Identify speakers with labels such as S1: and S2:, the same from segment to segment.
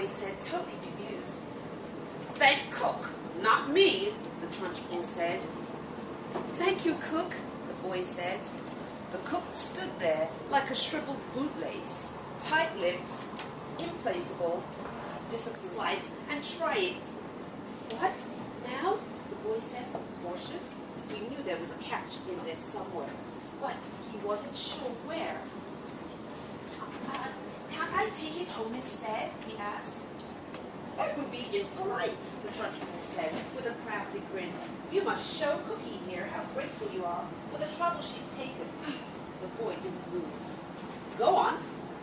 S1: boy said, totally bemused. "Thank cook, not me," the Trunchbull said. "Thank you, cook," the boy said. The cook stood there like a shriveled bootlace, tight-lipped, implacable, slice and try it. "What, now?" the boy said, cautious. He knew there was a catch in this somewhere, but he wasn't sure where. "Can't I take it home instead?" he asked. "That would be impolite," the Trunchbull said, with a crafty grin. "You must show Cookie here how grateful you are for the trouble she's taken." The boy didn't move. "Go on,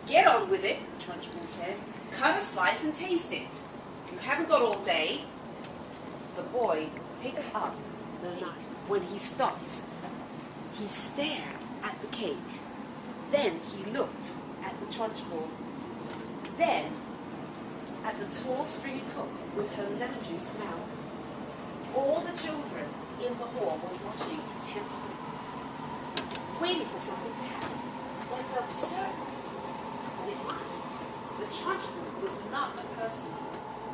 S1: get on with it," the Trunchbull said. "Cut a slice and taste it. You haven't got all day." The boy picked up the knife. When he stopped, he stared at the cake. Then he looked at the Trunchbull. Then at the tall, stringy cook with her lemon juice mouth. All the children in the hall were watching tensely, waiting for something to happen. They felt certain that it must. The Trunchbull was not a person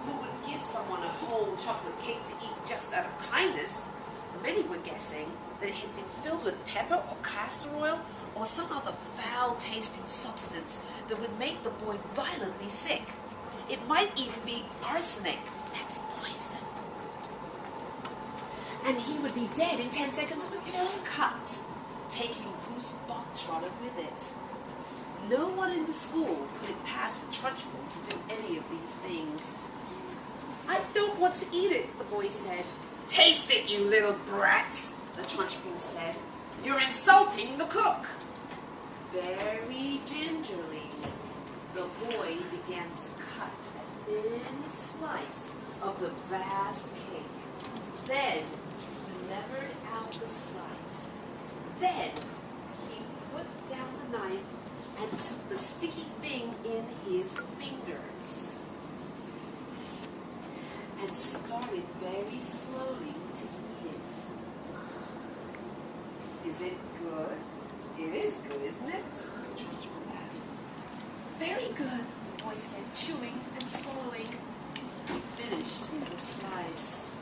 S1: who would give someone a whole chocolate cake to eat just out of kindness. Many were guessing that it had been filled with pepper or castor oil or some other foul-tasting substance that would make the boy violently sick. It might even be arsenic. That's poison. And he would be dead in 10 seconds with no cut, taking Bruce Bogtrotter with it. No one in the school put it past the Trunchbull to do any of these things. "I don't want to eat it," the boy said. "Taste it, you little brat," the Trunchbull said. "You're insulting the cook." Very gingerly, the boy began to cut a thin slice of the vast cake. Then he levered out the slice. Then he put down the knife and took the sticky thing in his fingers and started very slowly to eat it. "Is it good?" "It is good, isn't it?" the Trunchbull asked. "Very good," the boy said, chewing and swallowing. He finished the slice.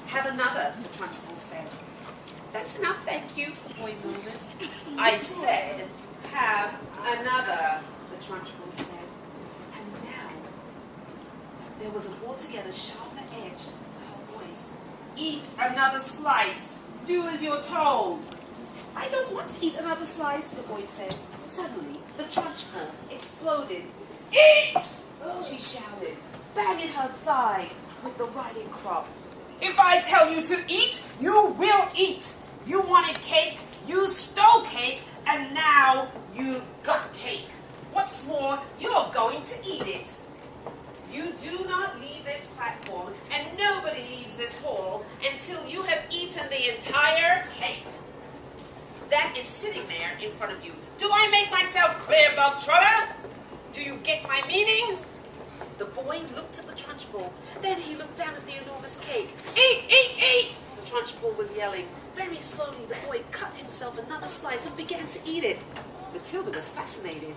S1: "Have another," the Trunchbull said. "That's enough, thank you," the boy murmured. "I said, have another," the Trunchbull said. And now there was an altogether sharper edge to her voice. "Eat another slice. Do as you're told." "I don't want to eat another slice," the boy said. Suddenly, the Trunchbull exploded. "Eat!" she shouted, banging her thigh with the riding crop. "If I tell you to eat, you will eat. You wanted cake, you stole cake, and now you've got cake. What's more, you're going to eat it. You do not leave this platform, and nobody leaves this hall until you have eaten the entire cake. That is sitting there in front of you. Do I make myself clear, Bogtrotter? Do you get my meaning?" The boy looked at the Trunchbull. Then he looked down at the enormous cake. "Eat, eat, eat!" the Trunchbull was yelling. Very slowly, the boy cut himself another slice and began to eat it. Matilda was fascinated.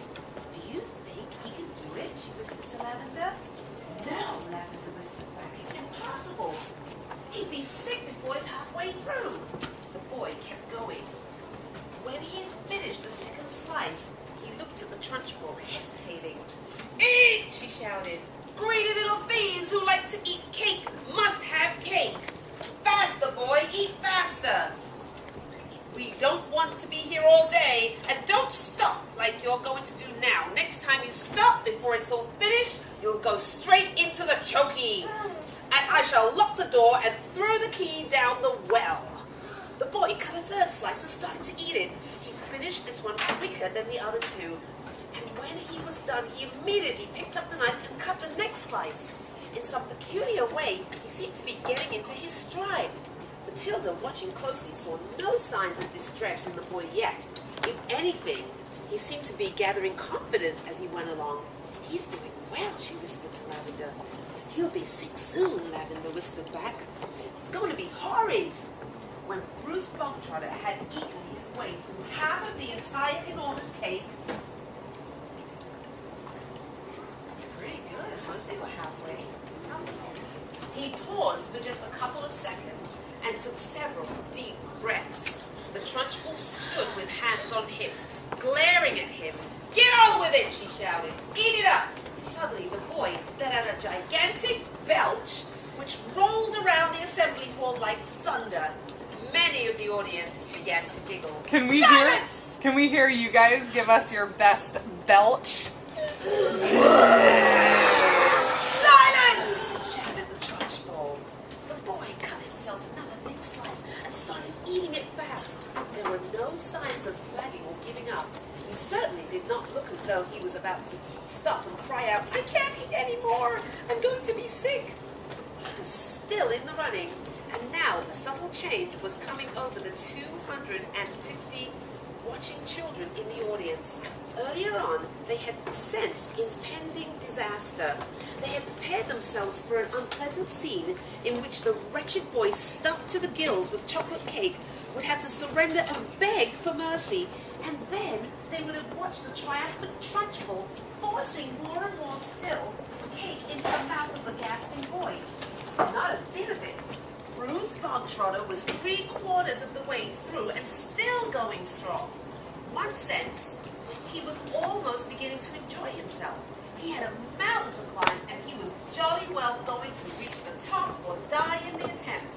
S1: "Do you think he can do it?" she whispered to Lavender. "No," Lavender whispered back. "It's impossible. He'd be sick before he's halfway through." The boy kept going. When he had finished the second slice, he looked at the Trunchbull, hesitating. "Eat!" she shouted. "Greedy little thieves who like to eat cake must have cake. Faster, boy, eat faster. We don't want to be here all day, and don't stop like you're going to do now. Next time you stop before it's all finished, you'll go straight into the chokey, and I shall lock the door and throw the key down the well." The boy cut a third slice and started to eat it. He finished this one quicker than the other two, and when he was done, he immediately picked up the knife and cut the next slice. In some peculiar way, he seemed to be getting into his stride. Matilda, watching closely, saw no signs of distress in the boy yet. If anything, he seemed to be gathering confidence as he went along. "He's doing well," she whispered to Lavender. "He'll be sick soon," Lavender whispered back. "It's going to be horrid." When Bruce Bogtrotter had eaten his way through half of the entire enormous cake, pretty good, were halfway. He paused for just a couple of seconds and took several deep breaths. The Trunchbull stood with hands on hips, glaring at him. "Get on with it," she shouted. "Eat it up." Suddenly the boy let out a gigantic belch, which rolled around the assembly hall like thunder. Many of the audience began to giggle. Silence!
S2: Can we hear you guys give us your best belch?
S1: Silence! Shouted the Trunchbull. The boy cut himself another thick slice and started eating it fast. There were no signs of flagging or giving up. He certainly did not look as though he was about to stop and cry out, "I can't eat anymore! I'm going to be sick!" He was still in the running, and now a subtle change was coming over the 250 watching children in the audience. Earlier on, they had sensed impending disaster. They had prepared themselves for an unpleasant scene in which the wretched boy stuffed to the gills with chocolate cake would have to surrender and beg for mercy, and then they would have watched the triumphant Trunchbull forcing more and more still cake into the mouth of the gasping boy. Not a bit of it. Bruce Bogtrotter was 3/4 of the way through and still going strong. One sensed he was almost beginning to enjoy himself. He had a mountain to climb, and he was jolly well going to reach the top or die in the attempt.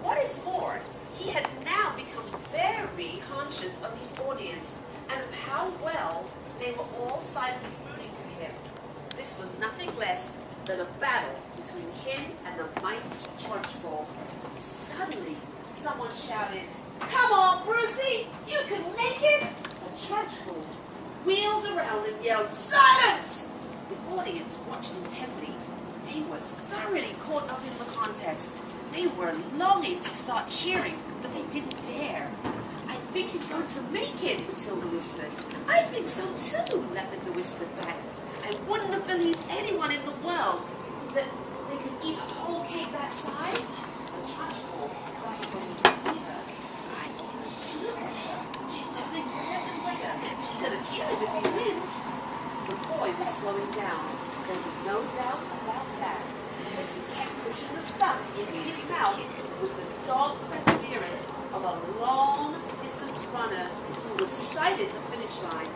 S1: What is more, he had now become very conscious of his audience and of how well they were all silently rooting for him. This was nothing less than a battle between him and the mighty Trunchbull. Suddenly, someone shouted, "Come on, Brucey! You can make it!" The Trunchbull wheeled around and yelled, "Silence!" The audience watched intently. They were thoroughly caught up in the contest. They were longing to start cheering, but they didn't dare. "I think he's going to make it," Matilda whispered. "I think so too," Lavender whispered back. "I wouldn't have believed anyone in the world that they could eat a whole cake that size." The Trunchbull doesn't believe it either. Look at her. She's turning red and redder. She's going to kill him if he wins. The boy was slowing down. There was no doubt about that. But he kept pushing the stuff into his mouth with the dogged perseverance of a long-distance runner who was sighted the finish line.